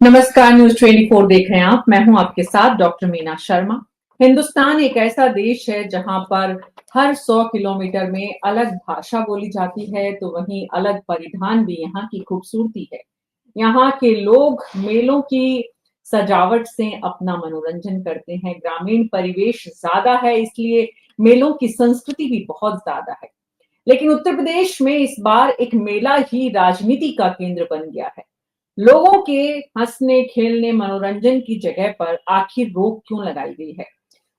नमस्कार, न्यूज 24 देख रहे हैं आप। मैं हूं आपके साथ डॉक्टर मीना शर्मा। हिंदुस्तान एक ऐसा देश है जहां पर हर 100 किलोमीटर में अलग भाषा बोली जाती है, तो वहीं अलग परिधान भी यहाँ की खूबसूरती है। यहाँ के लोग मेलों की सजावट से अपना मनोरंजन करते हैं। ग्रामीण परिवेश ज्यादा है, इसलिए मेलों की संस्कृति भी बहुत ज्यादा है। लेकिन उत्तर प्रदेश में इस बार एक मेला ही राजनीति का केंद्र बन गया है। लोगों के हंसने खेलने मनोरंजन की जगह पर आखिर रोक क्यों लगाई गई है?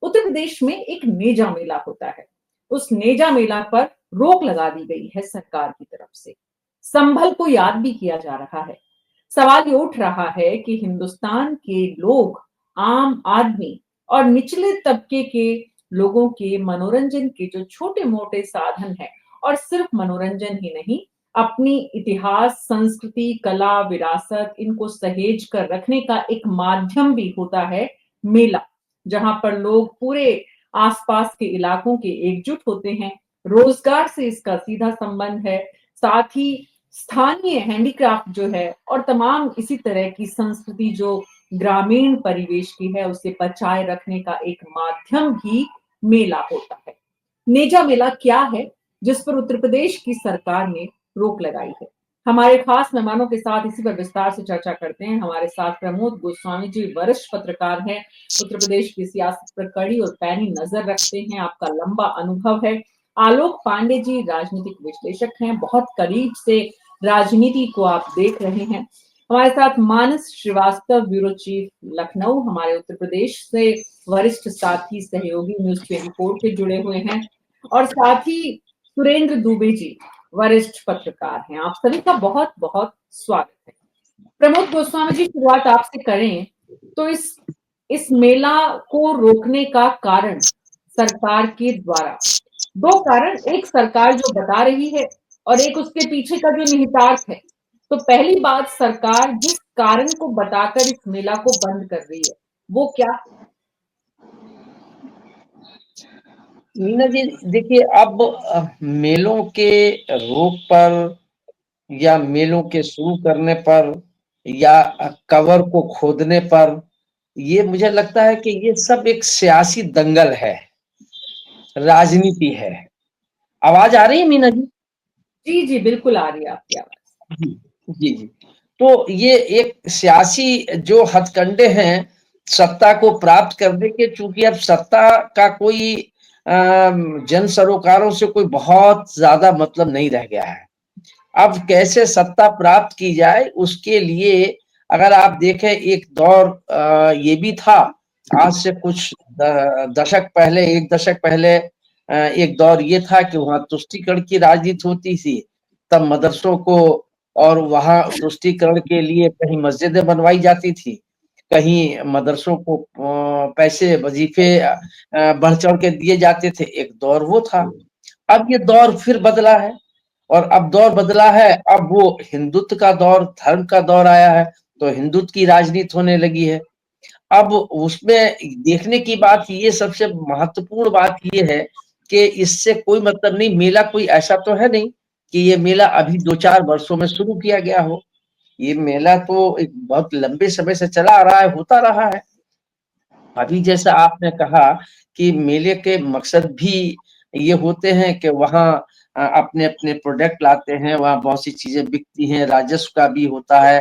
उत्तर प्रदेश में एक नेजा मेला होता है। उस नेजा मेला पर रोक लगा दी गई है सरकार की तरफ से। संभल को याद भी किया जा रहा है। सवाल ये उठ रहा है कि हिंदुस्तान के लोग, आम आदमी और निचले तबके के लोगों के मनोरंजन के जो छोटे मोटे साधन है, और सिर्फ मनोरंजन ही नहीं, अपनी इतिहास, संस्कृति, कला, विरासत, इनको सहेज कर रखने का एक माध्यम भी होता है मेला, जहां पर लोग पूरे आसपास के इलाकों के एकजुट होते हैं। रोजगार से इसका सीधा संबंध है, साथ ही स्थानीय हैंडीक्राफ्ट जो है और तमाम इसी तरह की संस्कृति जो ग्रामीण परिवेश की है, उसे बचाए रखने का एक माध्यम भी मेला होता है। नेजा मेला क्या है जिस पर उत्तर प्रदेश की सरकार ने रोक लगाई है? हमारे खास मेहमानों के साथ इसी पर विस्तार से चर्चा करते हैं। हमारे साथ प्रमोद गोस्वामी जी वरिष्ठ पत्रकार हैं, उत्तर प्रदेश की सियासत पर कड़ी और पैनी नजर रखते हैं, आपका लंबा अनुभव है। आलोक पांडे जी राजनीतिक विश्लेषक हैं, बहुत करीब से राजनीति को आप देख रहे हैं। हमारे साथ मानस श्रीवास्तव, ब्यूरो चीफ लखनऊ, हमारे उत्तर प्रदेश से वरिष्ठ साथी सहयोगी न्यूज 24 के जुड़े हुए हैं। और साथ ही सुरेंद्र दुबे जी वरिष्ठ पत्रकार हैं। आप सभी का बहुत बहुत स्वागत है। प्रमोद गोस्वामी जी, शुरुआत आपसे करें तो इस मेला को रोकने का कारण सरकार के द्वारा, दो कारण, एक सरकार जो बता रही है और एक उसके पीछे का जो निहितार्थ है। तो पहली बात, सरकार जिस कारण को बताकर इस मेला को बंद कर रही है वो क्या? मीना जी, देखिए, अब मेलों के रोक पर या मेलों के शुरू करने पर या कवर को खोदने पर, ये मुझे लगता है कि ये सब एक सियासी दंगल है, राजनीति है। आवाज आ रही है मीना जी? जी जी, बिल्कुल आ रही है आपकी आवाज। जी जी जी। तो ये एक सियासी जो हथकंडे हैं सत्ता को प्राप्त करने के, चूंकि अब सत्ता का कोई जन सरोकारों से कोई बहुत ज्यादा मतलब नहीं रह गया है। अब कैसे सत्ता प्राप्त की जाए, उसके लिए अगर आप देखें, एक दौर ये भी था आज से कुछ दशक पहले, एक दशक पहले, एक दौर ये था कि वहां तुष्टीकरण की राजनीति होती थी। तब मदरसों को और वहां तुष्टीकरण के लिए कहीं मस्जिदें बनवाई जाती थी, कहीं मदरसों को पैसे वजीफे बढ़ चढ़ के दिए जाते थे। एक दौर वो था। अब ये दौर फिर बदला है, और अब दौर बदला है, अब वो हिंदुत्व का दौर, धर्म का दौर आया है, तो हिंदुत्व की राजनीति होने लगी है। अब उसमें देखने की बात, ये सबसे महत्वपूर्ण बात ये है कि इससे कोई मतलब नहीं, मेला कोई ऐसा तो है नहीं कि ये मेला अभी 2-4 वर्षों में शुरू किया गया हो। ये मेला तो एक बहुत लंबे समय से चला आ रहा है, होता रहा है। अभी जैसा आपने कहा कि मेले के मकसद भी ये होते हैं कि वहाँ अपने अपने प्रोडक्ट लाते हैं, वहाँ बहुत सी चीजें बिकती हैं, राजस्व का भी होता है,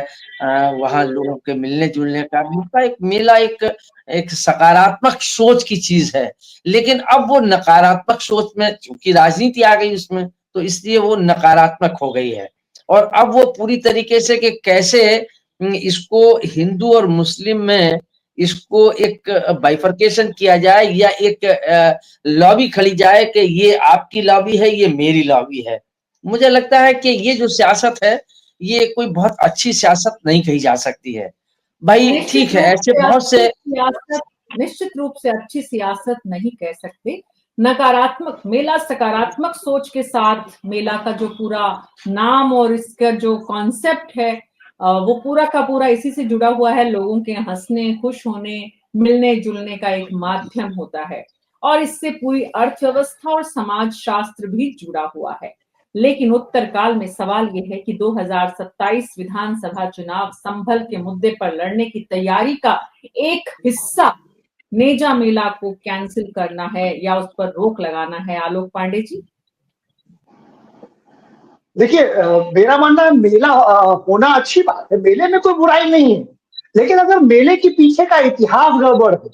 वहाँ लोगों के मिलने जुलने का भी होता है। एक मेला एक एक सकारात्मक सोच की चीज है। लेकिन अब वो नकारात्मक सोच में, क्योंकि राजनीति आ गई उसमें, तो इसलिए वो नकारात्मक हो गई है। और अब वो पूरी तरीके से कि कैसे इसको हिंदू और मुस्लिम में इसको एक बाइफरकेशन किया जाए, या एक लॉबी खड़ी जाए कि ये आपकी लॉबी है, ये मेरी लॉबी है। मुझे लगता है कि ये जो सियासत है, ये कोई बहुत अच्छी सियासत नहीं कही जा सकती है। भाई निश्चित ठीक है, रूप ऐसे से बहुत अच्छी से सियासत, निश्चित रूप से अच्छी सियासत नहीं कह सकते। नकारात्मक मेला, सकारात्मक सोच के साथ मेला का जो पूरा नाम और इसका जो कॉन्सेप्ट है, वो पूरा का पूरा इसी से जुड़ा हुआ है। लोगों के हंसने, खुश होने, मिलने जुलने का एक माध्यम होता है, और इससे पूरी अर्थव्यवस्था और समाज शास्त्र भी जुड़ा हुआ है। लेकिन उत्तरकाल में सवाल यह है कि 2027 विधानसभा चुनाव संभल के मुद्दे पर लड़ने की तैयारी का एक हिस्सा नेजा मेला को कैंसिल करना है या उस पर रोक लगाना है। आलोक पांडे जी। देखिए, मेरा मानना है मेला होना अच्छी बात है, मेले में कोई बुराई नहीं है, लेकिन अगर मेले के पीछे का इतिहास गड़बड़ है,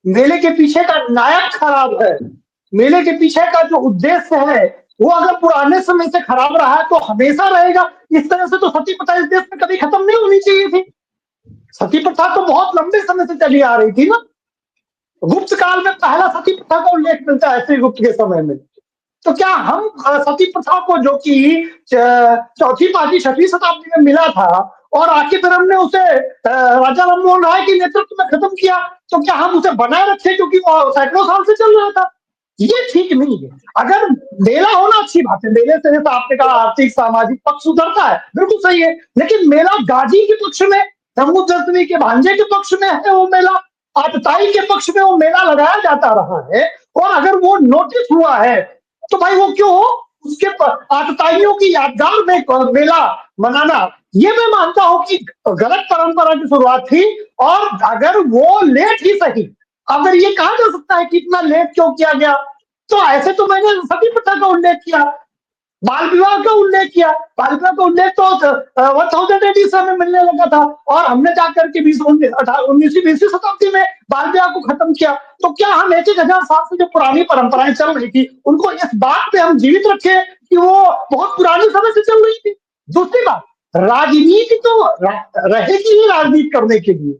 मेले के पीछे का नायक खराब है, मेले के पीछे का जो उद्देश्य है वो अगर पुराने समय से खराब रहा है तो हमेशा रहेगा। इस तरह से तो सती प्रथा इस देश में कभी खत्म नहीं होनी चाहिए थी। सती प्रथा तो बहुत लंबे समय से चली आ रही थी ना। गुप्त काल में पहला सती प्रथा का उल्लेख मिलता है श्रीगुप्त के समय में। तो क्या हम सती प्रथा को, जो कि चौथी पांचवी छठवीं शताब्दी में मिला था और आखिर फिर हमने उसे राजा राममोहन राय के नेतृत्व में खत्म किया, तो क्या हम उसे बनाए रखे क्योंकि वो सैकड़ों साल से चल रहा था? ये ठीक नहीं है। अगर मेला होना अच्छी बात है, मेले से जैसा आपने कहा आर्थिक सामाजिक पक्ष सुधरता है, बिल्कुल सही है, लेकिन मेला गाजी के पक्ष में, समुद्र के भांजे के पक्ष में है वो मेला, आतताई के पक्ष में वो मेला लगाया जाता रहा है। और अगर वो नोटिस हुआ है तो भाई वो क्यों हो, उसके आतताइयों की यादगार में मेला मनाना, ये मैं मानता हूं कि गलत परंपरा की शुरुआत थी। और अगर वो लेट ही सही, अगर ये कहा जा सकता है कि इतना लेट क्यों किया गया, तो ऐसे तो मैंने सती प्रथा का उल्लेख किया, बाल विवाह का उल्लेख किया। बाल विवाह का उल्लेख तो 1000 में मिलने लगा था और हमने जाकर के 19वीं शताब्दी में बाल विवाह को खत्म किया। तो क्या हम 1000 साल से जो पुरानी परंपराएं चल रही थी उनको इस बात पे हम जीवित रखे कि वो बहुत पुराने समय से चल रही थी? दूसरी बात, राजनीति तो रहेगी ही राजनीति करने के लिए।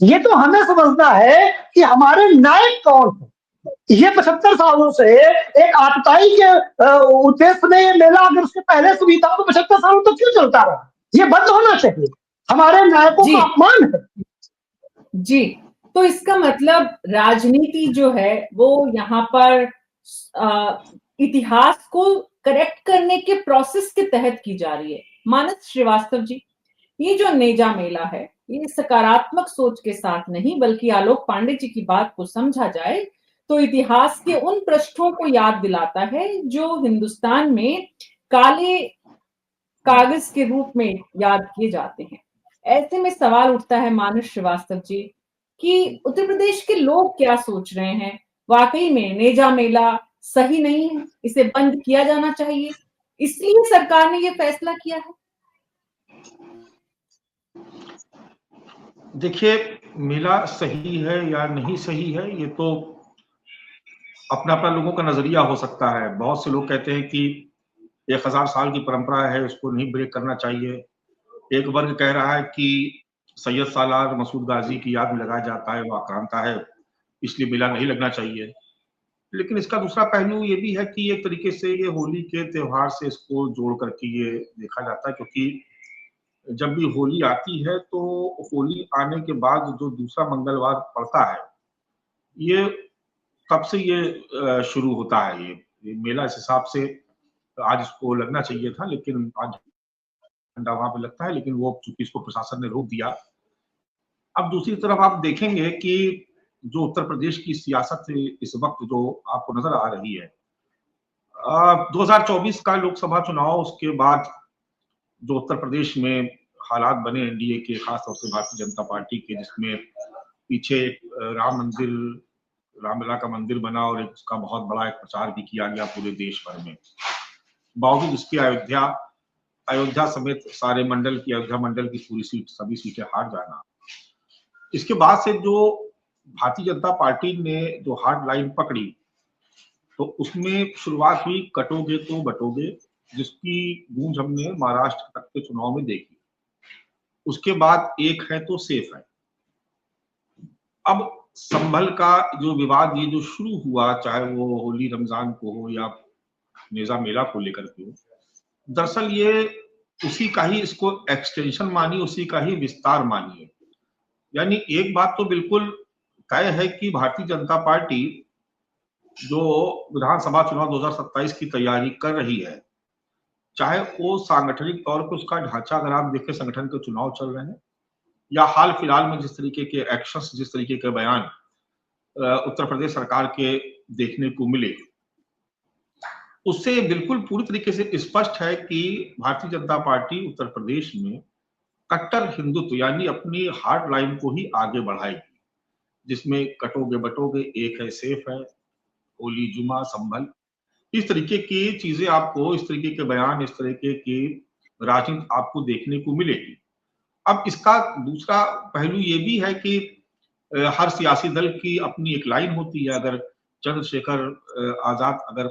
ये तो हमें समझना है कि हमारे नायक कौन है। ये 75 सालों से एक आतताई के उद्देश्य में ये मेला अगर उसके पहले से भी था तो 75 सालों तक क्यों चलता रहा? ये बंद होना चाहिए। हमारे नायकों का अपमान है जी। तो इसका मतलब राजनीति जो है वो यहाँ पर इतिहास को करेक्ट करने के प्रोसेस के तहत की जा रही है। मानस श्रीवास्तव जी, ये जो नेजा मेला है ये सकारात्मक सोच के साथ नहीं बल्कि आलोक पांडे जी की बात को समझा जाए तो इतिहास के उन पृष्ठों को याद दिलाता है जो हिंदुस्तान में काले कागज के रूप में याद किए जाते हैं। ऐसे में सवाल उठता है मानस श्रीवास्तव जी कि उत्तर प्रदेश के लोग क्या सोच रहे हैं? वाकई में नेजा मेला सही नहीं है, इसे बंद किया जाना चाहिए, इसलिए सरकार ने यह फैसला किया है? देखिए, मेला सही है या नहीं सही है ये तो अपना अपना लोगों का नजरिया हो सकता है। बहुत से लोग कहते हैं कि 1000 साल की परंपरा है, उसको नहीं ब्रेक करना चाहिए। एक वर्ग कह रहा है कि सैयद सालार मसूद गाजी की याद में लगाया जाता है, वो आक्रांता है, इसलिए मेला नहीं लगना चाहिए। लेकिन इसका दूसरा पहलू ये भी है कि एक तरीके से ये होली के त्योहार से इसको जोड़ करके ये देखा जाता है, क्योंकि जब भी होली आती है तो होली आने के बाद जो दूसरा मंगलवार पड़ता है, ये तब से ये शुरू होता है। ये मेला इस हिसाब से आज इसको लगना चाहिए था, लेकिन आज झंडा वहां पे लगता है, लेकिन वो चूंकि इसको प्रशासन ने रोक दिया। अब दूसरी तरफ आप देखेंगे कि जो उत्तर प्रदेश की सियासत इस वक्त जो आपको नजर आ रही है, 2024 का लोकसभा चुनाव, उसके बाद जो उत्तर प्रदेश में हालात बने एनडीए के, खासतौर से भारतीय जनता पार्टी के, जिसमें पीछे रामलला का मंदिर बना और उसका बहुत बड़ा एक प्रचार भी किया गया पूरे देश भर में, बावजूद इसकी अयोध्या समेत सारे मंडल की, अयोध्या मंडल की पूरी सभी सीटें हार जाना, इसके बाद से जो भारतीय जनता पार्टी ने जो हार्ड लाइन पकड़ी, तो उसमें शुरुआत हुई कटोगे तो बटोगे, जिसकी गूंज हमने महाराष्ट्र तक के चुनाव में देखी। उसके बाद एक है तो सेफ है। अब संभल का जो विवाद ये जो शुरू हुआ, चाहे वो होली रमजान को हो या नेजा मेला को लेकर के हो, दरअसल ये उसी का ही इसको एक्सटेंशन मानिए, उसी का ही विस्तार मानिए। यानी एक बात तो बिल्कुल तय है कि भारतीय जनता पार्टी जो विधानसभा चुनाव 2027 की तैयारी कर रही है, चाहे वो सांगठनिक तौर पर उसका ढांचा, अगर आप देखें संगठन के चुनाव चल रहे हैं या हाल फिलहाल में जिस तरीके के एक्शंस, जिस तरीके के बयान उत्तर प्रदेश सरकार के देखने को मिले, उससे बिल्कुल पूरी तरीके से स्पष्ट है कि भारतीय जनता पार्टी उत्तर प्रदेश में कट्टर हिंदुत्व यानी अपनी हार्ड लाइन को ही आगे बढ़ाएगी, जिसमें कटोगे बटोगे एक है सेफ है, होली जुमा संभल, इस तरीके की चीजें आपको, इस तरीके के बयान, इस तरीके की राजनीति आपको देखने को मिलेगी। अब इसका दूसरा पहलू ये भी है कि हर सियासी दल की अपनी एक लाइन होती है। अगर चंद्रशेखर आजाद अगर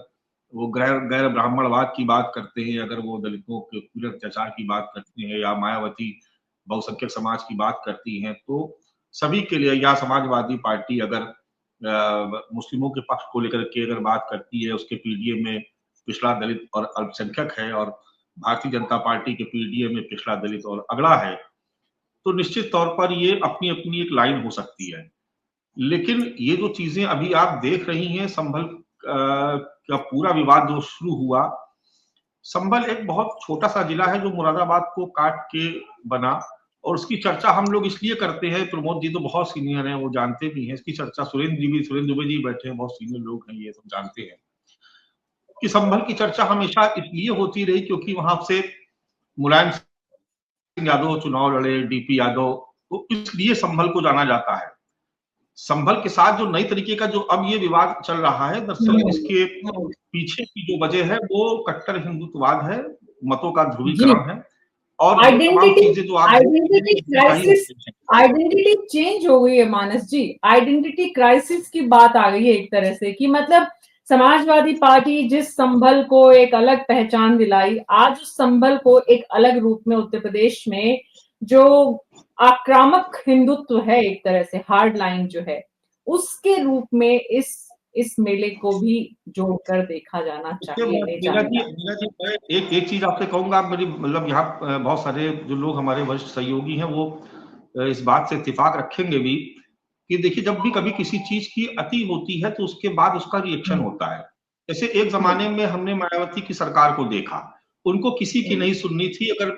वो गैर गैर ब्राह्मणवाद की बात करते हैं, अगर वो दलितों के पूरे अत्याचार की बात करते हैं, या मायावती बहुसंख्यक समाज की बात करती हैं, तो सभी के लिए, या समाजवादी पार्टी अगर मुस्लिमों के पक्ष को लेकर के अगर बात करती है, उसके पीडीए में पिछड़ा दलित और अल्पसंख्यक है, और भारतीय जनता पार्टी के पीडीए में पिछड़ा दलित और अगड़ा है, तो निश्चित तौर पर ये अपनी अपनी एक लाइन हो सकती है। लेकिन ये जो चीजें अभी आप देख रही हैं, संभल का पूरा विवाद जो शुरू हुआ, संभल एक बहुत छोटा सा जिला है जो मुरादाबाद को काट के बना, और उसकी चर्चा हम लोग इसलिए करते हैं, प्रमोद जी तो बहुत सीनियर हैं, वो जानते भी हैं इसकी चर्चा, सुरेंद्र दुबे जी बैठे हैं, बहुत सीनियर लोग हैं, ये सब जानते हैं कि संभल की चर्चा हमेशा इसलिए होती रही क्योंकि वहां से मुलायम सिंह यादव चुनाव लड़े, डीपी यादव, तो इसलिए संभल को जाना जाता है। संभल के साथ जो नई तरीके का जो अब ये विवाद चल रहा है, दरअसल इसके पीछे की जो वजह है वो कट्टर हिंदुत्ववाद है, मतों का ध्रुवीकरण है, और आइडेंटिटी चेंज हो गई है। मानस जी, आइडेंटिटी क्राइसिस की बात आ गई है एक तरह से, कि मतलब समाजवादी पार्टी जिस संभल को एक अलग पहचान दिलाई, आज उस संभल को एक अलग रूप में उत्तर प्रदेश में जो आक्रामक हिंदुत्व है, एक तरह से हार्ड लाइन जो है, उसके रूप में इस मेले को भी जोड़कर देखा जाना चाहिए। एक चीज आपसे कहूंगा, मेरी मतलब यहाँ बहुत सारे जो लोग हमारे वरिष्ठ सहयोगी हैं वो इस बात से इत्तेफाक रखेंगे भी कि देखिए, जब भी कभी किसी चीज की अति होती है तो उसके बाद उसका रिएक्शन होता है। जैसे एक जमाने में हमने मायावती की सरकार को देखा, उनको किसी की नहीं सुननी थी। अगर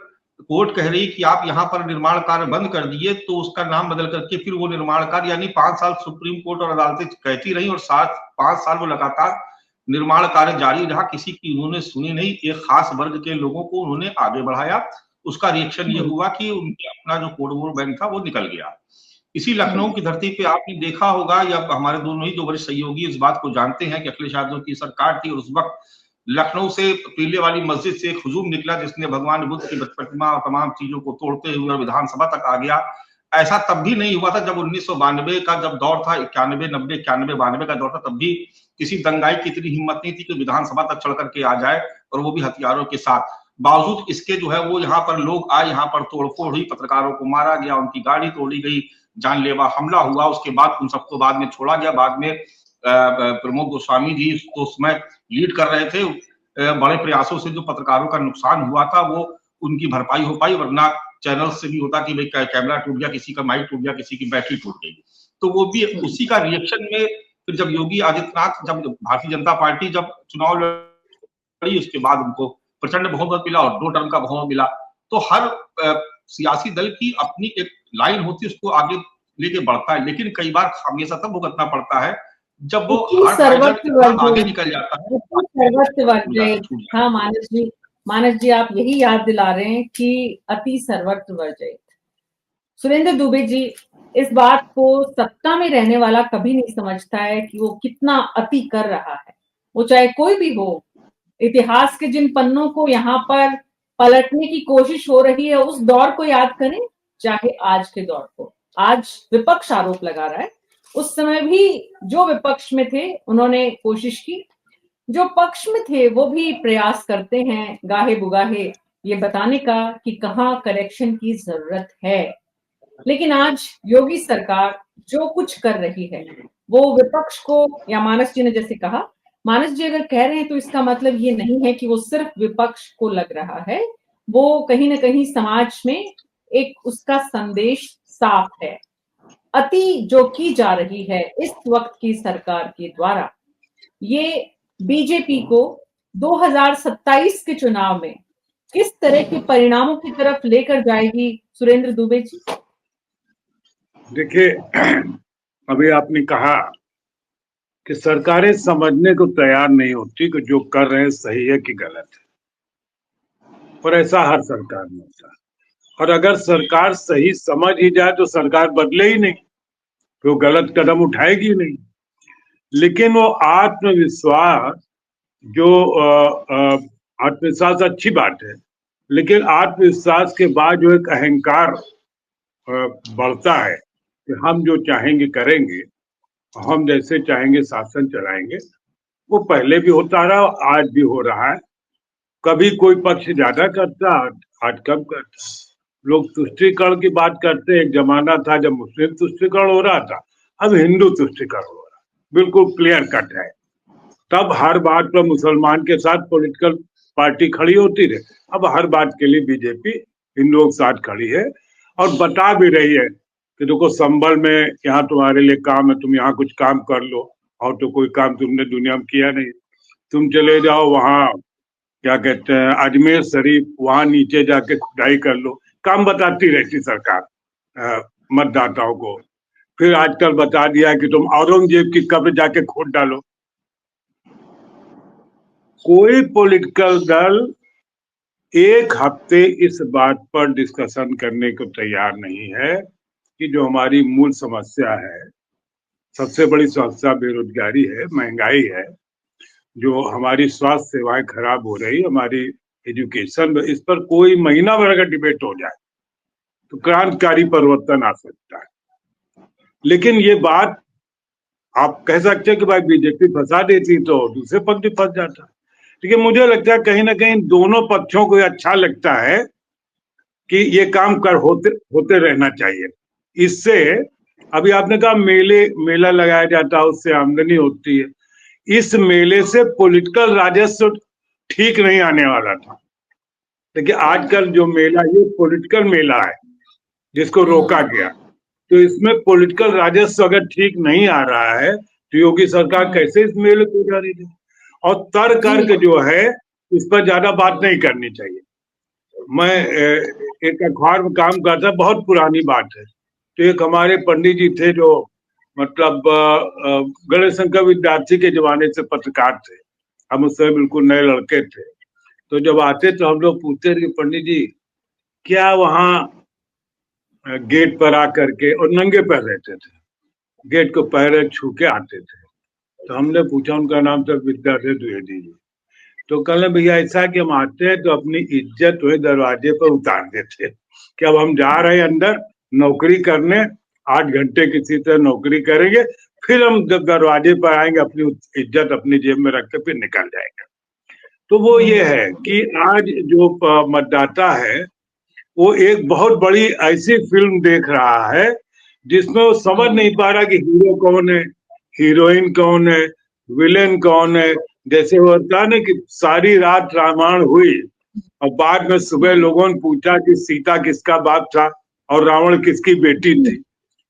कोर्ट कह रही कि आप यहाँ पर निर्माण कार्य बंद कर दिए, तो उसका नाम बदल करके फिर वो निर्माण कार्य, यानी 5 साल सुप्रीम कोर्ट और अदालतें कहती रही और 5 साल वो लगातार निर्माण कार्य जारी रहा, किसी की उन्होंने सुनी नहीं। एक खास वर्ग के लोगों को उन्होंने आगे बढ़ाया, उसका रिएक्शन ये हुआ कि उनके अपना जो कोड वोट बैंक था वो निकल गया। इसी लखनऊ की धरती पे आपने देखा होगा, या हमारे दोनों ही जो वरिष्ठ सहयोगी इस बात को जानते हैं कि अखिलेश यादव की सरकार थी और उस वक्त लखनऊ से पीले वाली मस्जिद से एक हुजूम निकला जिसने भगवान बुद्ध की प्रतिमा और तमाम चीजों को तोड़ते हुए विधानसभा तक आ गया। ऐसा तब भी नहीं हुआ था जब 1992 का जब दौर था, 91, 90, 91, 92 का दौर था, तब भी किसी दंगाई की इतनी हिम्मत नहीं थी कि विधानसभा तक चढ़ करके आ जाए, और वो भी हथियारों के साथ। बावजूद इसके जो है वो यहाँ पर लोग आए, यहाँ पर तोड़फोड़ हुई, पत्रकारों को मारा गया, उनकी गाड़ी तोड़ी गई, जानलेवा हमला हुआ। उसके बाद उन सबको बाद में छोड़ा गया। बाद में प्रमोद गोस्वामी जी तो उसमें लीड कर रहे थे। बड़े प्रयासों से जो पत्रकारों का नुकसान हुआ था वो उनकी भरपाई हो पाई, वरना चैनल से भी होता कि भाई कैमरा टूट गया, किसी का माइक टूट गया, किसी की बैटरी टूट गई। तो वो भी उसी का रिएक्शन में फिर जब योगी आदित्यनाथ, जब भारतीय जनता पार्टी जब चुनाव लड़ी, उसके बाद उनको प्रचंड बहुमत मिला और 2 टर्म का बहुमत मिला। तो हर सियासी दल की अपनी एक लाइन होती है, उसको आगे लेके बढ़ता है, लेकिन कई बार हमेशा तब भुगतना पड़ता है जब वो आगे निकल जाता है। हाँ मानस जी आप यही याद दिला रहे हैं कि अति सर्वत्र वर्जयित। सुरेंद्र दुबे जी, इस बात को सत्ता में रहने वाला कभी नहीं समझता है कि वो कितना अति कर रहा है, वो चाहे कोई भी हो। इतिहास के जिन पन्नों को यहाँ पर पलटने की कोशिश हो रही है, उस दौर को याद करें, चाहे आज के दौर को। आज विपक्ष आरोप लगा रहा है, उस समय भी जो विपक्ष में थे उन्होंने कोशिश की, जो पक्ष में थे वो भी प्रयास करते हैं गाहे बुगाहे ये बताने का कि कहाँ करेक्शन की जरूरत है। लेकिन आज योगी सरकार जो कुछ कर रही है वो विपक्ष को, या मानस जी ने जैसे कहा, मानस जी अगर कह रहे हैं तो इसका मतलब ये नहीं है कि वो सिर्फ विपक्ष को लग रहा है, वो कहीं ना कहीं समाज में एक उसका संदेश साफ है। अति जो की जा रही है इस वक्त की सरकार के द्वारा, ये बीजेपी को 2027 के चुनाव में किस तरह के परिणामों की तरफ लेकर जाएगी, सुरेंद्र दुबे जी? देखिए, अभी आपने कहा कि सरकारें समझने को तैयार नहीं होती कि जो कर रहे हैं सही है कि गलत है, और ऐसा हर सरकार में होता है। और अगर सरकार सही समझ ही जाए तो सरकार बदले ही नहीं, तो गलत कदम उठाएगी नहीं। लेकिन वो आत्मविश्वास जो आत्मविश्वास अच्छी बात है, लेकिन आत्मविश्वास के बाद जो एक अहंकार बढ़ता है कि हम जो चाहेंगे करेंगे, हम जैसे चाहेंगे शासन चलाएंगे, वो पहले भी होता रहा, आज भी हो रहा है। कभी कोई पक्ष ज्यादा करता, आज कम करता। लोग तुष्टीकरण की बात करते हैं, एक जमाना था जब मुस्लिम तुष्टीकरण हो रहा था, अब हिंदू तुष्टीकरण हो रहा है, बिल्कुल क्लियर कट है। तब हर बात पर मुसलमान के साथ पॉलिटिकल पार्टी खड़ी होती रही, अब हर बात के लिए बीजेपी हिंदुओं के साथ खड़ी है और बता भी रही है कि देखो संभल में यहाँ तुम्हारे लिए काम है, तुम यहाँ कुछ काम कर लो, और तो कोई काम तुमने दुनिया में किया नहीं। तुम चले जाओ वहाँ क्या कहते हैं अजमेर शरीफ, वहां नीचे जाके खुदाई कर लो, काम बताती रहती सरकार मतदाताओं को। फिर आजकल बता दिया कि तुम औरंगजेब की कब्र जाके खोद डालो। कोई पॉलिटिकल दल एक हफ्ते इस बात पर डिस्कशन करने को तैयार नहीं है कि जो हमारी मूल समस्या है, सबसे बड़ी समस्या बेरोजगारी है, महंगाई है, जो हमारी स्वास्थ्य सेवाएं खराब हो रही, हमारी एजुकेशन, इस पर कोई महीना भर अगर डिबेट हो जाए तो क्रांतिकारी परिवर्तन आ सकता है। लेकिन ये बात आप कह सकते हैं कि भाई बीजेपी फंसा देती तो दूसरे पक्ष भी फंस जाता। लेकिन मुझे लगता है कहीं ना कहीं दोनों पक्षों को अच्छा लगता है कि ये काम होते रहना चाहिए। इससे अभी आपने कहा मेला लगाया जाता है, उससे आमदनी होती है। इस मेले से पॉलिटिकल राजस्व ठीक नहीं आने वाला था, लेकिन आजकल जो मेला, ये पॉलिटिकल मेला है जिसको रोका गया, तो इसमें पॉलिटिकल राजस्व अगर ठीक नहीं आ रहा है तो योगी सरकार कैसे इस मेले को जा रही है। और तर्क जो है इस पर ज्यादा बात नहीं करनी चाहिए। मैं एक अखबार में काम करता, बहुत पुरानी बात है, तो एक हमारे पंडित जी थे जो मतलब गणेश शंकर विद्यार्थी के जमाने से पत्रकार थे, हम उससे बिल्कुल नए लड़के थे। तो जब आते तो हम लोग पूछते थे कि पंडित जी क्या वहाँ गेट पर आकर के, और नंगे पैर रहते थे, गेट को पैर छू के आते थे। तो हमने पूछा, उनका नाम था विद्याधर द्विवेदी जी। तो कहले भैया ऐसा कि हम आते हैं तो अपनी इज्जत वही दरवाजे पर उतार देते कि अब हम जा रहे हैं अंदर नौकरी करने, 8 घंटे किसी तरह नौकरी करेंगे, फिर हम जब दरवाजे पर आएंगे अपनी इज्जत अपनी जेब में रख के फिर निकल जाएंगे। तो वो ये है कि आज जो मतदाता है वो एक बहुत बड़ी ऐसी फिल्म देख रहा है जिसमें वो समझ नहीं पा रहा कि हीरो कौन है, हीरोइन कौन है, विलेन कौन है। जैसे वो होता है ना कि सारी रात रामायण हुई और बाद में सुबह लोगों ने पूछा कि सीता किसका बाप था और रावण किसकी बेटी थी।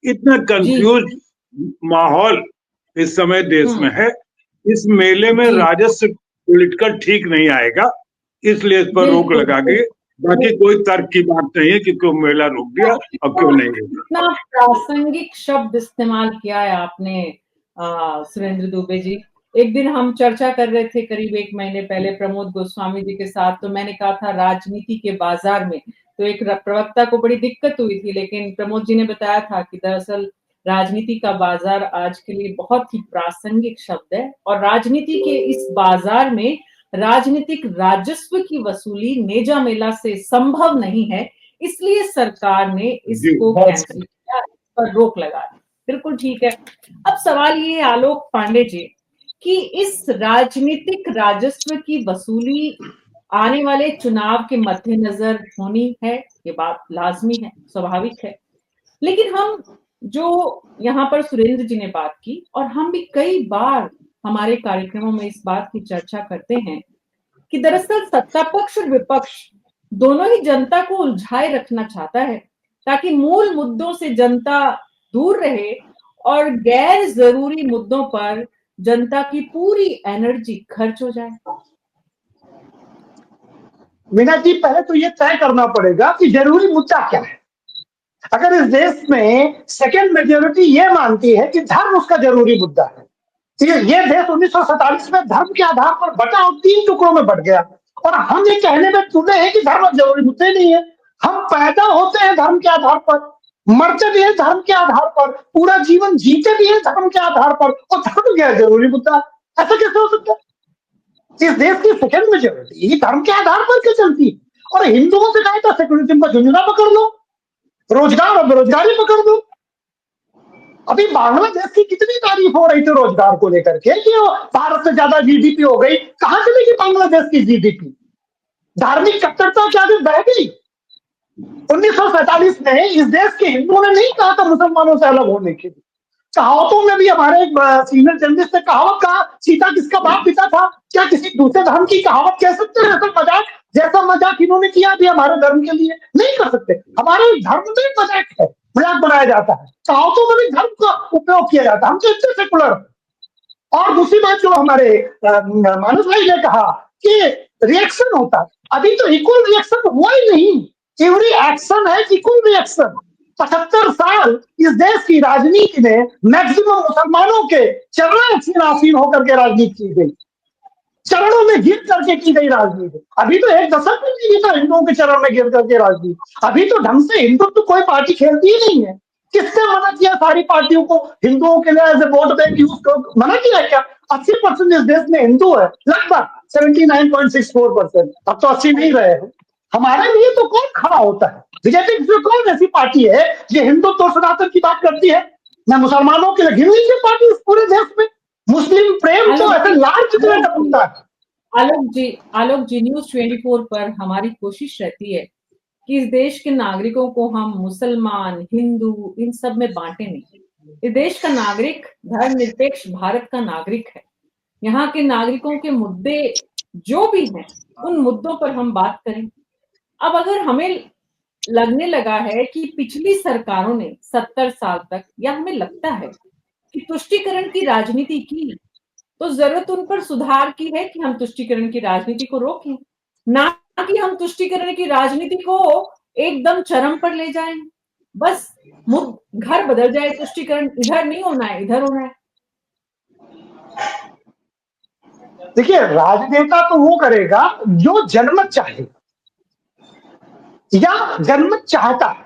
इतना कंफ्यूज माहौल इस समय देश में है। इस मेले में राजस्व पॉलिटिकल ठीक नहीं आएगा, इसलिए इस पर रोक लगा के, बाकी कोई तर्क की बात नहीं है कि क्यों मेला रोक दिया और क्यों नहीं रोका। इतना प्रासंगिक शब्द इस्तेमाल किया है आपने सुरेंद्र दुबे जी। एक दिन हम चर्चा कर रहे थे करीब 1 महीने पहले प्रमोद गोस्वामी जी के साथ, तो मैंने कहा था राजनीति के बाजार में, तो एक प्रवक्ता को बड़ी दिक्कत हुई थी, लेकिन प्रमोद जी ने बताया था कि दरअसल राजनीति का बाजार आज के लिए बहुत ही प्रासंगिक शब्द है और राजनीति के इस बाजार में राजनीतिक राजस्व की वसूली नेजा मेला से संभव नहीं है, इसलिए सरकार ने इसको कैंसिल किया, इस पर रोक लगा दी। बिल्कुल ठीक है। अब सवाल ये आलोक पांडे जी कि इस राजनीतिक राजस्व की वसूली आने वाले चुनाव के मद्देनजर होनी है, ये बात लाजमी है, स्वाभाविक है। लेकिन हम जो यहाँ पर सुरेंद्र जी ने बात की और हम भी कई बार हमारे कार्यक्रमों में इस बात की चर्चा करते हैं कि दरअसल सत्ता पक्ष और विपक्ष दोनों ही जनता को उलझाए रखना चाहता है ताकि मूल मुद्दों से जनता दूर रहे और गैर जरूरी मुद्दों पर जनता की पूरी एनर्जी खर्च हो जाए। मीना जी, पहले तो ये तय करना पड़ेगा कि जरूरी मुद्दा क्या है। अगर इस देश में सेकेंड मेजोरिटी ये मानती है कि धर्म उसका जरूरी मुद्दा है, ये देश 1947 में धर्म के आधार पर बटा और 3 टुकड़ों में बट गया। और हम ये कहने में तुले हैं कि धर्म जरूरी मुद्दे नहीं है। हम पैदा होते हैं धर्म के आधार पर, मरते भी हैं धर्म के आधार पर, पूरा जीवन जीते भी हैं धर्म के आधार पर, और धर्म क्या जरूरी मुद्दा? ऐसा कैसे हो सकता है? इस देश की सेकंड मेजॉरिटी ये धर्म के आधार पर क्यों चलती है? और हिंदुओं से कहा था सेक्युलरिज्म का झुंझुना पकड़ लो, रोजगार और बेरोजगारी पकड़ दो। अभी बांग्लादेश की कितनी तारीफ हो रही थी रोजगार को लेकर के कि वो भारत से ज्यादा जीडीपी हो गई। कहां चली गई बांग्लादेश की जीडीपी? धार्मिक कट्टरता क्या बह गई? 1947 में इस देश के हिंदुओं ने नहीं कहा था मुसलमानों से अलग होने के लिए। कहावतों में भी हमारे एक सीनियर जर्नलिस्ट ने कहावत कहा, सीता किसका बाप पिता था? क्या किसी दूसरे धर्म की कहावत कह सकते हैं? ऐसा मजाक, जैसा मजाक इन्होंने किया भी हमारे धर्म के लिए नहीं कर सकते। हमारे धर्म में मजाक है, मजाक बनाया जाता है, कहावतों में भी धर्म का उपयोग किया जाता है। हम तो इतने सेकुलर। और दूसरी बात जो हमारे मानस भाई ने कहा कि रिएक्शन होता है, अभी तो इक्वल रिएक्शन हुआ ही नहीं। एवरी एक्शन है इक्वल रिएक्शन। 75 साल इस देश की राजनीति में मैक्सिमम मुसलमानों के चरणों होकर के राजनीति की गई, चरणों में गिर करके की गई राजनीति। अभी तो 1 दशक में नहीं था हिंदुओं के चरणों में गिर करके राजनीति। अभी तो ढंग से हिंदुत्व कोई पार्टी खेलती ही नहीं है। किसने मना किया सारी पार्टियों को हिंदुओं के लिए as a vote bank use करो? मना किया क्या? 80% इस देश में हिंदू है, लगभग 79.64%। अब तो 80 नहीं रहे हैं। हमारे लिए तो कौन खड़ा होता है? बीजेपी में कौन ऐसी पार्टी है जो हिंदुत्व और सनातन की बात करती है? मैं मुसलमानों के लिए गिन लीजिए पार्टी इस पूरे देश में। मुस्लिम प्रेम तो ऐसे लाल कितने टपकता है। आलोक जी न्यूज 24 पर हमारी कोशिश रहती है कि इस देश के नागरिकों को हम मुसलमान, हिंदू इन सब में बांटे नहीं। इस देश का नागरिक धर्मनिरपेक्ष भारत का नागरिक है। यहाँ के नागरिकों के मुद्दे जो भी हैं उन मुद्दों पर हम बात करें। अब अगर हमें लगने लगा है कि पिछली सरकारों ने 70 साल तक, या हमें लगता है कि तुष्टीकरण की राजनीति की, तो जरूरत उन पर सुधार की है कि हम तुष्टीकरण की राजनीति को रोकें, ना कि हम तुष्टीकरण की राजनीति को एकदम चरम पर ले जाएं। बस घर बदल जाए, तुष्टीकरण इधर नहीं होना है, इधर होना है। देखिए, राजनेता तो वो करेगा जो जनमत चाहे या जनमत चाहता है।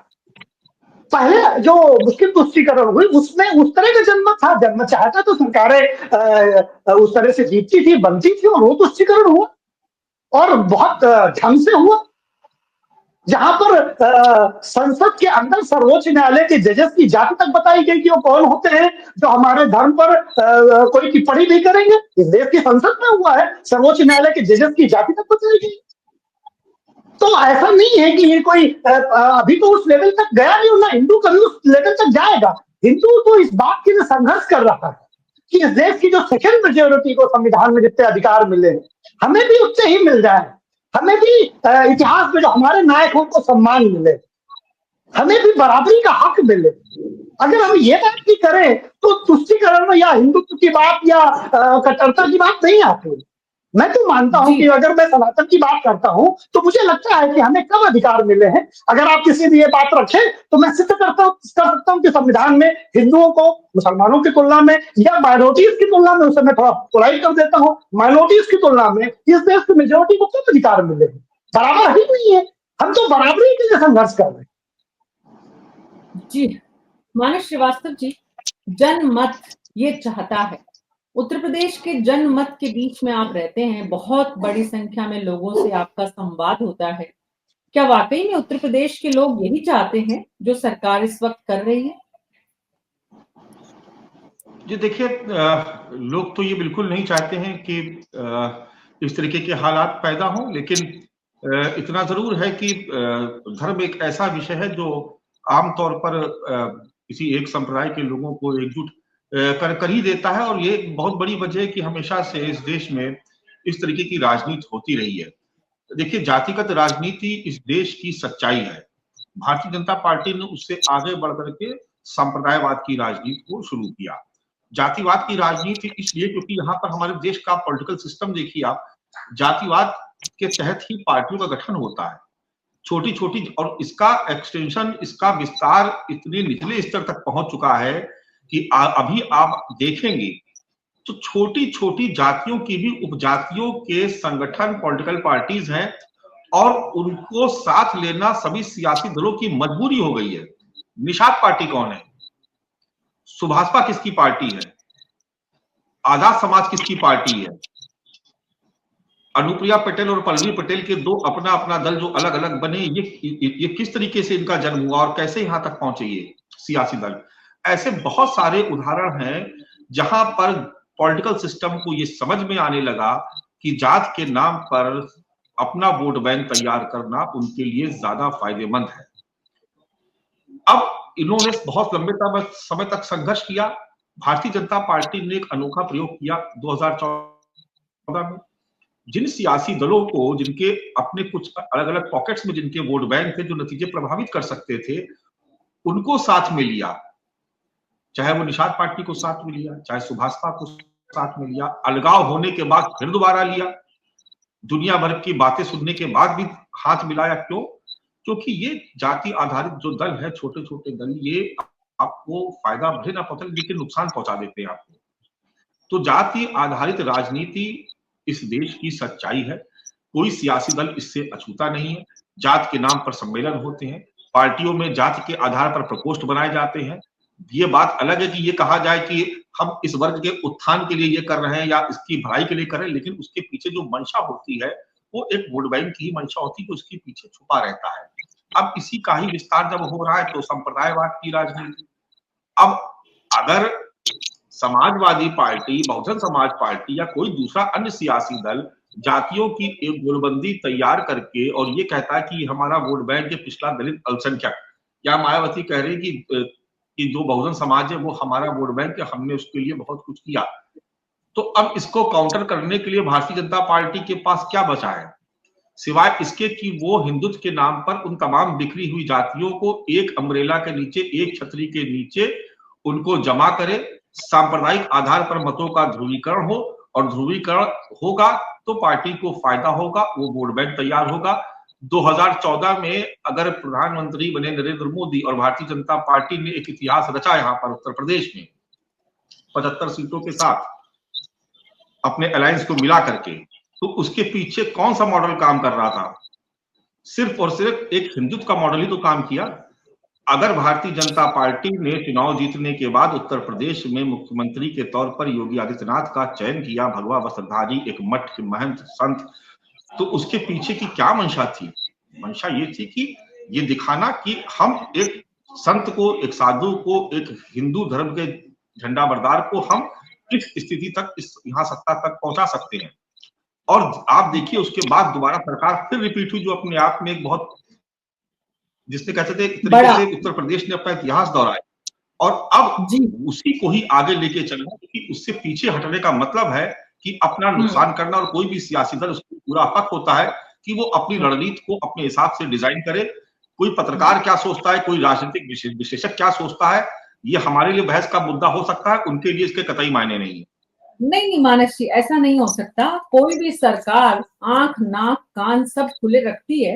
पहले जो मुस्लिम तुष्टीकरण हुई उसमें उस तरह का जनमत था, जनमत चाहता तो सरकारें उस तरह से जीतती थी, बनती थी, और वो तुष्टीकरण हुआ और बहुत ढंग से हुआ। जहां पर संसद के अंदर सर्वोच्च न्यायालय के जजेस की जाति तक बताई गई कि वो कौन होते हैं जो हमारे धर्म पर कोई टिप्पणी नहीं करेंगे। इस देश की संसद में हुआ है, सर्वोच्च न्यायालय के जजेस की जाति तक बताई गई। तो ऐसा नहीं है कि ये कोई अभी तो उस लेवल तक गया नहीं, ना हिंदू कभी उस लेवल तक जाएगा। हिंदू तो इस बात के लिए संघर्ष कर रहा है कि इस देश की जो सेकंड मेजॉरिटी को संविधान में जितने अधिकार मिले हमें भी उतने ही मिल जाए, हमें भी इतिहास में जो हमारे नायकों को सम्मान मिले, हमें भी बराबरी का हक मिले। अगर हम ये बात भी करें तो तुष्टीकरण में या हिंदुत्व की बात या कट्टरता की बात नहीं आती। मैं तो मानता हूं कि अगर मैं सनातन की बात करता हूं तो मुझे लगता है कि हमें कब अधिकार मिले हैं। अगर आप किसी भी ये बात रखें तो मैं सिद्ध कर सकता हूं कि संविधान में हिंदुओं को मुसलमानों की तुलना में या माइनॉरिटीज की तुलना में, उसे मैं थोड़ा पोलाइट कर देता हूं, माइनॉरिटीज की तुलना में इस देश की मेजोरिटी को कब अधिकार मिले हैं? बराबर ही नहीं है। हम तो बराबरी के लिए संघर्ष कर रहे हैं। जी मानस श्रीवास्तव जी, जनमत ये चाहता है। उत्तर प्रदेश के जनमत के बीच में आप रहते हैं, बहुत बड़ी संख्या में लोगों से आपका संवाद होता है। क्या वाकई में उत्तर प्रदेश के लोग यही चाहते हैं जो सरकार इस वक्त कर रही है? जी देखिए, लोग तो ये बिल्कुल नहीं चाहते हैं कि इस तरीके के हालात पैदा हों, लेकिन इतना जरूर है कि धर्म एक ऐसा विषय है जो आमतौर पर किसी एक संप्रदाय के लोगों को एकजुट कर ही देता है, और ये एक बहुत बड़ी वजह है कि हमेशा से इस देश में इस तरीके की राजनीति होती रही है। देखिए, जातिगत राजनीति इस देश की सच्चाई है। भारतीय जनता पार्टी ने उससे आगे बढ़कर के संप्रदायवाद की राजनीति को शुरू किया। जातिवाद की राजनीति इसलिए क्योंकि यहाँ पर हमारे देश का पॉलिटिकल सिस्टम देखिए आप, जातिवाद के तहत ही पार्टियों का गठन होता है, छोटी छोटी, और इसका एक्सटेंशन, इसका विस्तार इतने निचले स्तर तक पहुंच चुका है कि अभी आप देखेंगे तो छोटी छोटी जातियों की भी उपजातियों के संगठन पॉलिटिकल पार्टीज हैं और उनको साथ लेना सभी सियासी दलों की मजबूरी हो गई है। निषाद पार्टी कौन है? सुभाषपा किसकी पार्टी है? आजाद समाज किसकी पार्टी है? अनुप्रिया पटेल और पल्लवी पटेल के दो अपना अपना दल जो अलग अलग बने, ये किस तरीके से इनका जन्म हुआ और कैसे यहां तक पहुंचे ये सियासी दल? ऐसे बहुत सारे उदाहरण हैं जहां पर पॉलिटिकल सिस्टम को ये समझ में आने लगा कि जात के नाम पर अपना वोट बैंक तैयार करना उनके लिए ज्यादा फायदेमंद है। अब इन्होंने बहुत लंबे समय तक संघर्ष किया। भारतीय जनता पार्टी ने एक अनोखा प्रयोग किया 2014 में। जिन सियासी दलों को जिनके अपने कुछ अलग अलग पॉकेट्स में जिनके वोट बैंक थे जो नतीजे प्रभावित कर सकते थे, उनको साथ में लिया। चाहे वो निषाद पार्टी को साथ में लिया, चाहे सुभाषपा को साथ में लिया, अलगाव होने के बाद फिर दोबारा लिया, दुनिया भर की बातें सुनने के बाद भी हाथ मिलाया। क्यों? क्योंकि ये जाति आधारित जो दल है, छोटे छोटे दल, ये आपको फायदा भले ना पहुंचाए लेकिन नुकसान पहुंचा देते हैं आपको। तो जाति आधारित राजनीति इस देश की सच्चाई है। कोई सियासी दल इससे अछूता नहीं है। जात के नाम पर सम्मेलन होते हैं, पार्टियों में जाति के आधार पर प्रकोष्ठ बनाए जाते हैं। ये बात अलग है कि ये कहा जाए कि हम इस वर्ग के उत्थान के लिए ये कर रहे हैं या इसकी भलाई के लिए कर रहे हैं, लेकिन उसके पीछे जो मंशा होती है वो एक वोट बैंक की मंशा होती है, उसके पीछे छुपा रहता है। अब इसी का ही विस्तार जब हो रहा है तो संप्रदायवाद की राजनीति। अब अगर समाजवादी पार्टी, बहुजन समाज पार्टी या कोई दूसरा अन्य सियासी दल जातियों की एक गोलबंदी तैयार करके और ये कहता है कि हमारा वोट बैंक है पिछड़ा दलित अल्पसंख्यक, या मायावती कह रही कि जो बहुजन समाज है वो हमारा वोट बैंक है, हमने उसके लिए बहुत कुछ किया, तो अब इसको काउंटर करने के लिए भारतीय जनता पार्टी के पास क्या बचा है सिवाय इसके कि वो हिंदुत्व के नाम पर उन तमाम बिखरी हुई जातियों को एक अम्ब्रेला के नीचे, एक छतरी के नीचे उनको जमा करे, सांप्रदायिक आधार पर मतों का ध्रुवीकरण हो, और ध्रुवीकरण होगा तो पार्टी को फायदा होगा, वो वोट बैंक तैयार होगा। 2014 में अगर प्रधानमंत्री बने नरेंद्र मोदी और भारतीय जनता पार्टी ने एक इतिहास रचा यहाँ पर उत्तर प्रदेश में 75 सीटों के साथ अपने अलायंस को मिला करके, तो उसके पीछे कौन सा मॉडल काम कर रहा था? सिर्फ और सिर्फ एक हिंदुत्व का मॉडल ही तो काम किया। अगर भारतीय जनता पार्टी ने चुनाव जीतने के बाद उत्तर प्रदेश में मुख्यमंत्री के तौर पर योगी आदित्यनाथ का चयन किया, भगवा वस्त्रधारी एक मठ के महंत संत, तो उसके पीछे की क्या मंशा थी? मंशा ये थी कि ये दिखाना कि हम एक संत को, एक साधु को, एक हिंदू धर्म के झंडा बरदार को हम किस स्थिति तक, इस यहाँ सत्ता तक पहुंचा सकते हैं। और आप देखिए उसके बाद दोबारा सरकार फिर रिपीट हुई, जो अपने आप में एक बहुत, जिसने कहते थे एक तरीके से उत्तर प्रदेश ने अपना इतिहास दोहराया, और अब उसी को ही आगे लेके चलना, क्योंकि उससे पीछे हटने का मतलब है कि अपना नुकसान करना। और कोई भी सियासी दल उसको पूरा हक होता है कि वो अपनी रणनीति को अपने हिसाब से डिजाइन करे। कोई पत्रकार क्या सोचता है, कोई राजनीतिक विशेषज्ञ क्या सोचता है, ये हमारे लिए बहस का मुद्दा हो सकता है, उनके लिए इसके कतई मायने नहीं है। नहीं मानस जी, ऐसा नहीं हो सकता। कोई भी सरकार आंख, नाक, कान सब खुले रखती है,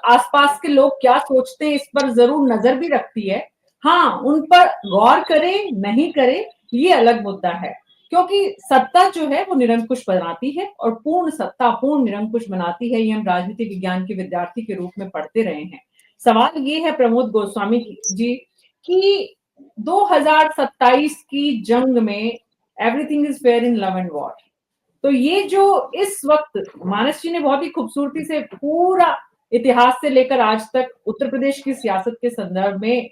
आसपास के लोग क्या सोचते हैं इस पर जरूर नजर भी रखती है। हाँ, उन पर गौर करे नहीं करे ये अलग मुद्दा है, क्योंकि सत्ता जो है वो निरंकुश बनाती है, और पूर्ण सत्ता पूर्ण निरंकुश बनाती है। ये हम राजनीति विज्ञान के विद्यार्थी के रूप में पढ़ते रहे हैं। सवाल ये है प्रमोद गोस्वामी जी कि 2027 की जंग में everything is fair in love and war, तो ये जो इस वक्त मानस जी ने बहुत ही खूबसूरती से पूरा इतिहास से लेकर आज तक उत्तर प्रदेश की सियासत के संदर्भ में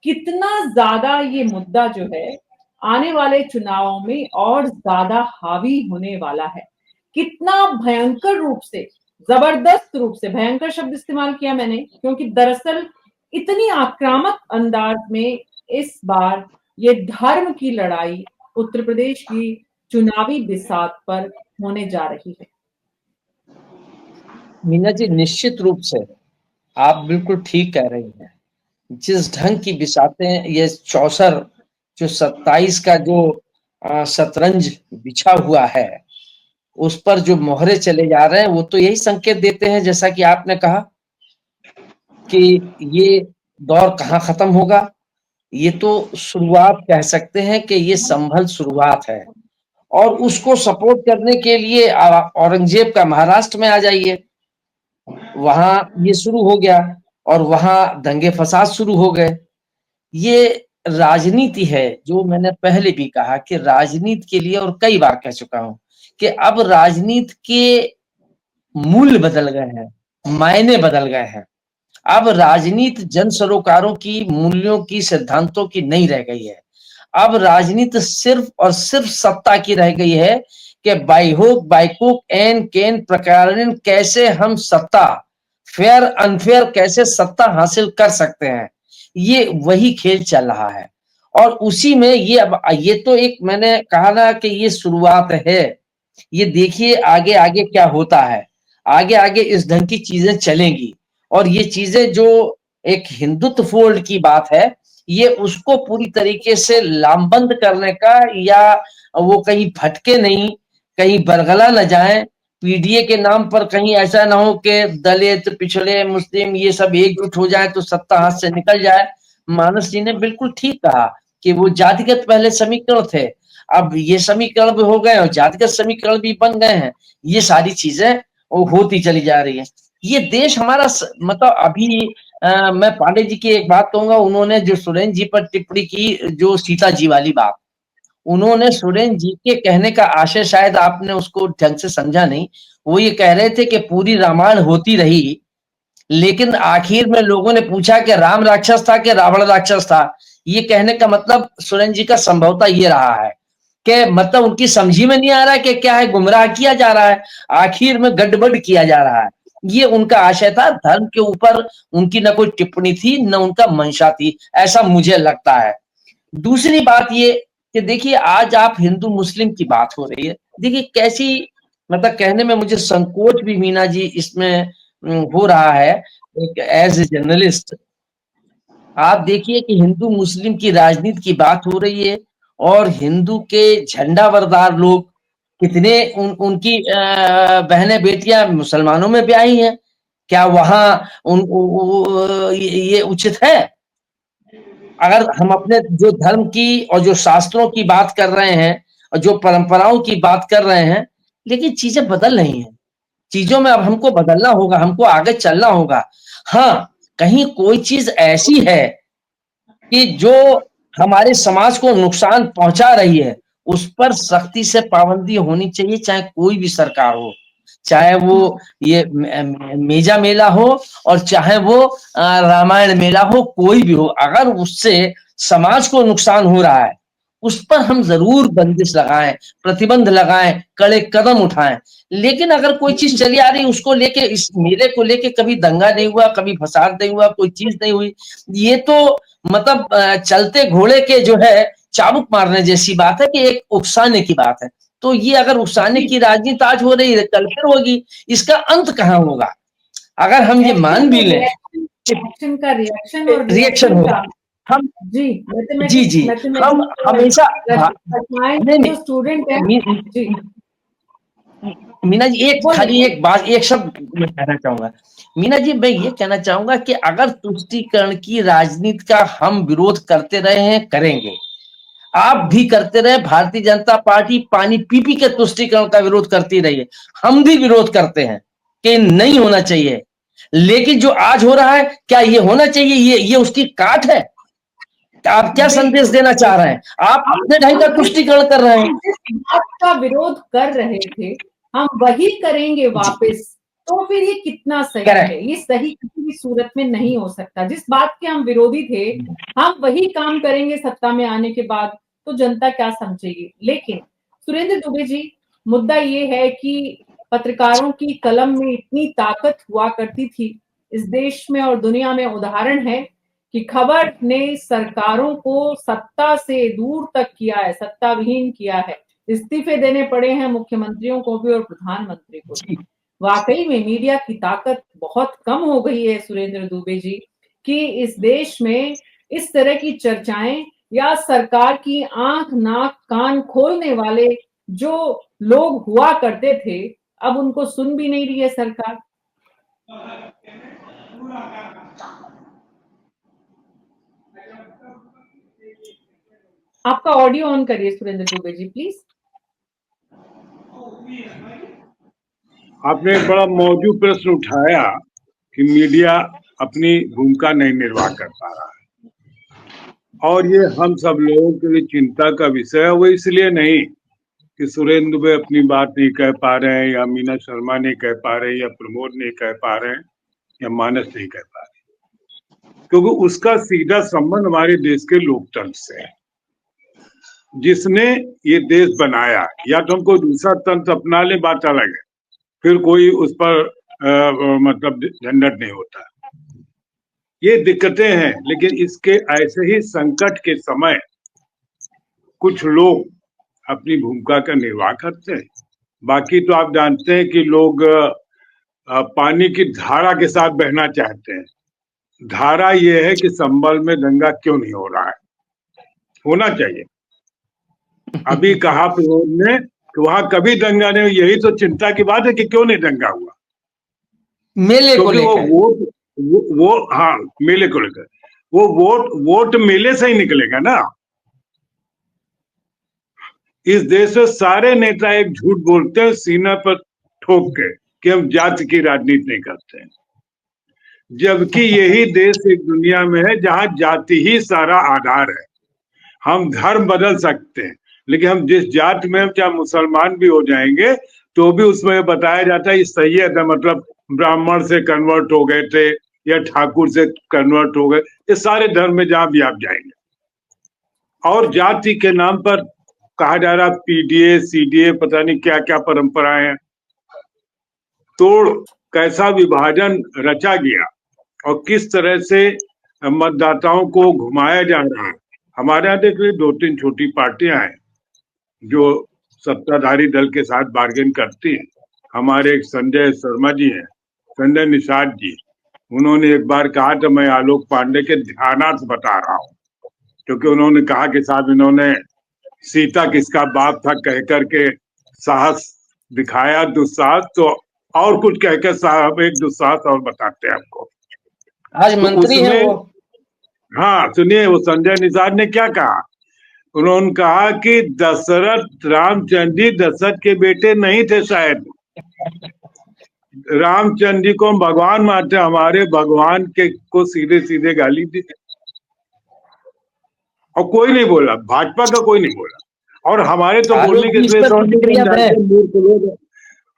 कितना ज्यादा ये मुद्दा जो है आने वाले चुनावों में और ज्यादा हावी होने वाला है, कितना भयंकर रूप से, जबरदस्त रूप से, भयंकर शब्द इस्तेमाल किया मैंने क्योंकि दरअसल इतनी आक्रामक अंदाज में इस बार ये धर्म की लड़ाई उत्तर प्रदेश की चुनावी बिसात पर होने जा रही है। मीना जी, निश्चित रूप से आप बिल्कुल ठीक कह रही हैं। जिस ढंग की बिसातें ये 64 जो 27 का जो शतरंज बिछा हुआ है, उस पर जो मोहरे चले जा रहे हैं, वो तो यही संकेत देते हैं, जैसा कि आपने कहा कि ये दौर कहाँ खत्म होगा। ये तो शुरुआत कह सकते हैं कि ये संभल शुरुआत है। और उसको सपोर्ट करने के लिए औरंगजेब का महाराष्ट्र में आ जाइए, वहां ये शुरू हो गया और वहां दंगे फसाद शुरू हो गए। ये राजनीति है, जो मैंने पहले भी कहा कि राजनीति के लिए, और कई बार कह चुका हूं कि अब राजनीति के मूल्य बदल गए हैं, मायने बदल गए हैं। अब राजनीति जन सरोकारों की, मूल्यों की, सिद्धांतों की नहीं रह गई है। अब राजनीति सिर्फ और सिर्फ सत्ता की रह गई है कि बाइहोक बाइकुक एन केन प्रकारेण कैसे हम सत्ता, फेयर अनफेयर कैसे सत्ता हासिल कर सकते हैं, ये वही खेल चल रहा है। और उसी में ये तो एक मैंने कहा ना कि ये शुरुआत है, ये देखिए आगे आगे क्या होता है। आगे आगे इस ढंग की चीजें चलेंगी और ये चीजें जो एक हिंदुत्व फोल्ड की बात है, ये उसको पूरी तरीके से लामबंद करने का, या वो कहीं भटके नहीं, कहीं बरगला न जाए, पीडीए के नाम पर कहीं ऐसा ना हो कि दलित, पिछड़े, मुस्लिम ये सब एकजुट हो जाए तो सत्ता हाथ से निकल जाए। मानस जी ने बिल्कुल ठीक कहा कि वो जातिगत पहले समीकरण थे, अब ये समीकरण भी हो गए और जातिगत समीकरण भी बन गए हैं। ये सारी चीजें वो होती चली जा रही है। ये देश हमारा मतलब अभी मैं पांडे जी की एक बात कहूंगा, उन्होंने जो सुरेंद्र जी पर टिप्पणी की, जो सीता जी वाली बात, उन्होंने सुरेंद्र जी के कहने का आशय शायद आपने उसको ढंग से समझा नहीं। वो ये कह रहे थे कि पूरी रामायण होती रही, लेकिन आखिर में लोगों ने पूछा कि राम राक्षस था कि रावण राक्षस था। ये कहने का मतलब सुरेंद्र जी का संभवतः ये रहा है कि मतलब उनकी समझी में नहीं आ रहा है कि क्या है, गुमराह किया जा रहा है, आखिर में गड़बड़ किया जा रहा है। ये उनका आशय था। धर्म के ऊपर उनकी न कोई टिप्पणी थी, न उनका मंशा थी, ऐसा मुझे लगता है। दूसरी बात ये कि देखिए आज आप हिंदू मुस्लिम की बात हो रही है, देखिए कैसी, मतलब कहने में मुझे संकोच भी मीना जी इसमें हो रहा है एक एज ए जर्नलिस्ट। आप देखिए कि हिंदू मुस्लिम की राजनीति की बात हो रही है और हिंदू के झंडावरदार लोग कितने उनकी बहनें बेटियां मुसलमानों में ब्याही हैं। क्या वहां ये उचित है? अगर हम अपने जो धर्म की और जो शास्त्रों की बात कर रहे हैं और जो परंपराओं की बात कर रहे हैं, लेकिन चीजें बदल रही हैं। चीजों में अब हमको बदलना होगा, हमको आगे चलना होगा। हाँ, कहीं कोई चीज ऐसी है कि जो हमारे समाज को नुकसान पहुंचा रही है, उस पर सख्ती से पाबंदी होनी चाहिए, चाहे कोई भी सरकार हो, चाहे वो ये मेजा मेला हो और चाहे वो रामायण मेला हो, कोई भी हो। अगर उससे समाज को नुकसान हो रहा है, उस पर हम जरूर बंदिश लगाएं, प्रतिबंध लगाएं, कड़े कदम उठाएं। लेकिन अगर कोई चीज चली आ रही, उसको लेके, इस मेले को लेके कभी दंगा नहीं हुआ, कभी फसाद नहीं हुआ, कोई चीज नहीं हुई, ये तो मतलब चलते घोड़े के जो है चाबुक मारने जैसी बात है कि एक उकसाने की बात है। तो ये अगर उकसाने की राजनीति आज हो रही है, कल फिर होगी, इसका अंत कहाँ होगा? अगर हम ये मान भी लें, एक्शन का रिएक्शन और रिएक्शन रिएक्शन होगा। का, हम जी जी हम हमेशा नहीं, जो स्टूडेंट है, जी मीना जी एक खाली एक बात, एक शब्द मैं कहना चाहूंगा। मीना जी मैं ये कहना चाहूंगा कि अगर तुष्टीकरण की राजनीति का हम विरोध करते रहे हैं, करेंगे, आप भी करते रहे, भारतीय जनता पार्टी पानी पी पी के तुष्टीकरण का विरोध करती रही है, हम भी विरोध करते हैं कि नहीं होना चाहिए। लेकिन जो आज हो रहा है, क्या ये होना चाहिए? ये उसकी काट है? आप क्या संदेश देना चाह रहे हैं? आप अपने ढंग का तुष्टीकरण कर रहे हैं। जिस बात का विरोध कर रहे थे, हम वही करेंगे वापस, तो फिर ये कितना सही है? ये सही किसी भी सूरत में नहीं हो सकता। जिस बात के हम विरोधी थे, हम वही काम करेंगे सत्ता में आने के बाद, तो जनता क्या समझेगी? लेकिन सुरेंद्र दुबे जी, मुद्दा ये है कि पत्रकारों की कलम में इतनी ताकत हुआ करती थी इस देश में और दुनिया में। उदाहरण है कि खबर ने सरकारों को सत्ता से दूर तक किया है, सत्ता विहीन किया है। इस्तीफे देने पड़े हैं मुख्यमंत्रियों को भी और प्रधानमंत्री को भी। वाकई में मीडिया की ताकत बहुत कम हो गई है सुरेंद्र दुबे जी, कि इस देश में इस तरह की चर्चाएं या सरकार की आंख नाक कान खोलने वाले जो लोग हुआ करते थे, अब उनको सुन भी नहीं रही है सरकार। आपका ऑडियो ऑन करिए सुरेंद्र दुबे जी प्लीज। आपने एक बड़ा मौजू प्रश्न उठाया कि मीडिया अपनी भूमिका नहीं निर्वाह कर पा रहा है, और ये हम सब लोगों के लिए चिंता का विषय है। वो इसलिए नहीं कि सुरेंद्र दुबे अपनी बात नहीं कह पा रहे हैं, या मीना शर्मा नहीं कह पा रहे हैं, या प्रमोद नहीं कह पा रहे हैं, या मानस नहीं कह पा रहे, क्योंकि उसका सीधा संबंध हमारे देश के लोकतंत्र से है। जिसने ये देश बनाया, या तो हम कोई दूसरा तंत्र अपना ले, बात अलग है, फिर कोई उस पर मतलब झंझट नहीं होता। ये दिक्कतें हैं, लेकिन इसके ऐसे ही संकट के समय कुछ लोग अपनी भूमिका का निर्वाह करते हैं। बाकी तो आप जानते हैं कि लोग पानी की धारा के साथ बहना चाहते हैं। धारा ये है कि संभल में दंगा क्यों नहीं हो रहा है, होना चाहिए। अभी कहा प्रमोद ने कि वहां कभी दंगा नहीं, यही तो चिंता की बात है कि क्यों नहीं दंगा हुआ। मेले को क्योंकि लेकर वो हाँ, मेले को लेकर वो वोट मेले से ही निकलेगा ना। इस देश में सारे नेता एक झूठ बोलते हैं सीना पर ठोक के कि हम जाति की राजनीति नहीं करते हैं, जबकि यही देश एक दुनिया में है जहां जाति ही सारा आधार है। हम धर्म बदल सकते हैं, लेकिन हम जिस जाति में हम चाहे मुसलमान भी हो जाएंगे तो भी उसमें बताया जाता है सैयद है, मतलब ब्राह्मण से कन्वर्ट हो गए थे या ठाकुर से कन्वर्ट हो गए। ये सारे धर्म में जहां भी आप जाएंगे, और जाति के नाम पर कहा जा रहा पीडीए सीडीए पता नहीं क्या क्या परंपराएं हैं। तोड़ कैसा विभाजन रचा गया और किस तरह से मतदाताओं को घुमाया जा रहा है। हमारे यहाँ देख लीजिए 2-3 छोटी पार्टियां हैं जो सत्ताधारी दल के साथ बार्गेन करती हैं। हमारे एक संजय शर्मा जी हैं, संजय निषाद जी, उन्होंने एक बार कहा था मैं आलोक पांडे के ध्यानार्थ बता रहा हूँ, क्योंकि उन्होंने कहा कि साहब इन्होंने सीता किसका बाप था कह करके साहस दिखाया, दुस्साहस, तो और कुछ कहकर साहब एक दुस्साहस और बताते हैं आपको। आज तो मंत्री हैं वो। हाँ सुनिए, वो संजय निषाद ने क्या कहा। उन्होंने कहा कि दशरथ रामचंद्र जी दशरथ के बेटे नहीं थे शायद। रामचंद्र जी को हम भगवान मानते, हमारे भगवान के को सीधे सीधे गाली दी और कोई नहीं बोला, भाजपा का कोई नहीं बोला। और हमारे तो बोलने के मूर्ख लोग,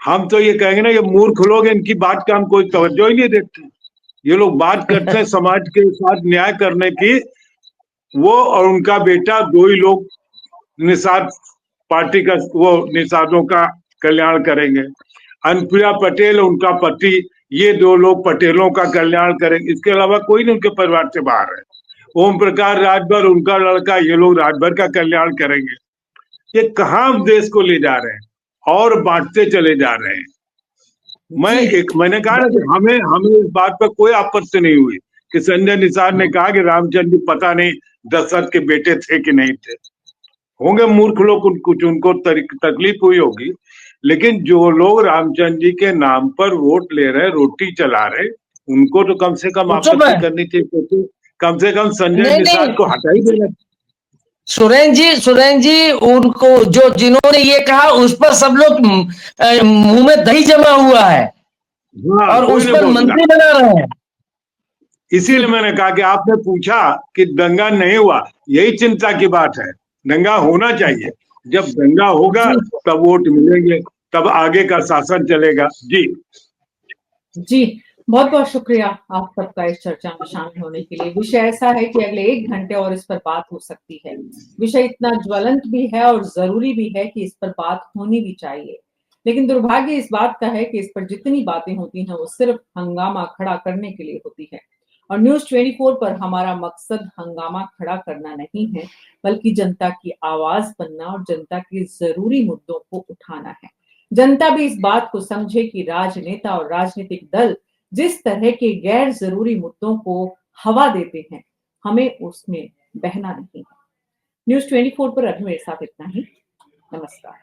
हम तो ये कहेंगे ना ये मूर्ख लोग, इनकी बात का हम कोई तवज्जो ही नहीं देते। ये लोग बात करते हैं समाज के साथ न्याय करने की, वो और उनका बेटा दो ही लोग निषाद पार्टी का, वो निषादों का कल्याण करेंगे। अनुप्रिया पटेल उनका पति, ये दो लोग पटेलों का कल्याण करेंगे, इसके अलावा कोई नहीं उनके परिवार से बाहर है। ओम प्रकाश राजभर उनका लड़का, ये लोग राजभर का कल्याण करेंगे। ये कहाँ देश को ले जा रहे हैं और बांटते चले जा रहे हैं। मैंने कहा ना कि हमें इस बात पर कोई आपत्ति नहीं हुई कि संजय निषाद ने कहा कि रामचंद्र जी पता नहीं दशरथ के बेटे थे कि नहीं थे। होंगे मूर्ख लोग, कुछ उनको तकलीफ हुई होगी, लेकिन जो लोग रामचंद्र जी के नाम पर वोट ले रहे, रोटी चला रहे, उनको तो कम से कम आपत्ति करनी चाहिए, तो कम से कम संजय निषाद को हटा ही देना। सुरेंद्र जी उनको जो जिन्होंने ये कहा उस पर सब लोग मुंह में दही जमा हुआ है। हाँ, और उस पर मंत्री बना रहे हैं। इसीलिए मैंने कहा कि आपने पूछा कि दंगा नहीं हुआ, यही चिंता की बात है। दंगा होना चाहिए, जब दंगा होगा तब वोट मिलेंगे, तब आगे का शासन चलेगा। जी बहुत बहुत शुक्रिया आप सबका इस चर्चा में शामिल होने के लिए। विषय ऐसा है कि अगले 1 घंटे और इस पर बात हो सकती है। विषय इतना ज्वलंत भी है और जरूरी भी है कि इस पर बात होनी भी चाहिए, लेकिन दुर्भाग्य इस बात का है कि इस पर जितनी बातें होती हैं वो सिर्फ हंगामा खड़ा करने के लिए होती है। और न्यूज़ 24 पर हमारा मकसद हंगामा खड़ा करना नहीं है, बल्कि जनता की आवाज बनना और जनता के जरूरी मुद्दों को उठाना है। जनता भी इस बात को समझे कि राजनेता और राजनीतिक दल जिस तरह के गैर जरूरी मुद्दों को हवा देते हैं, हमें उसमें बहना नहीं है। न्यूज़ 24 पर अभी मेरे साथ इतना ही। नमस्कार।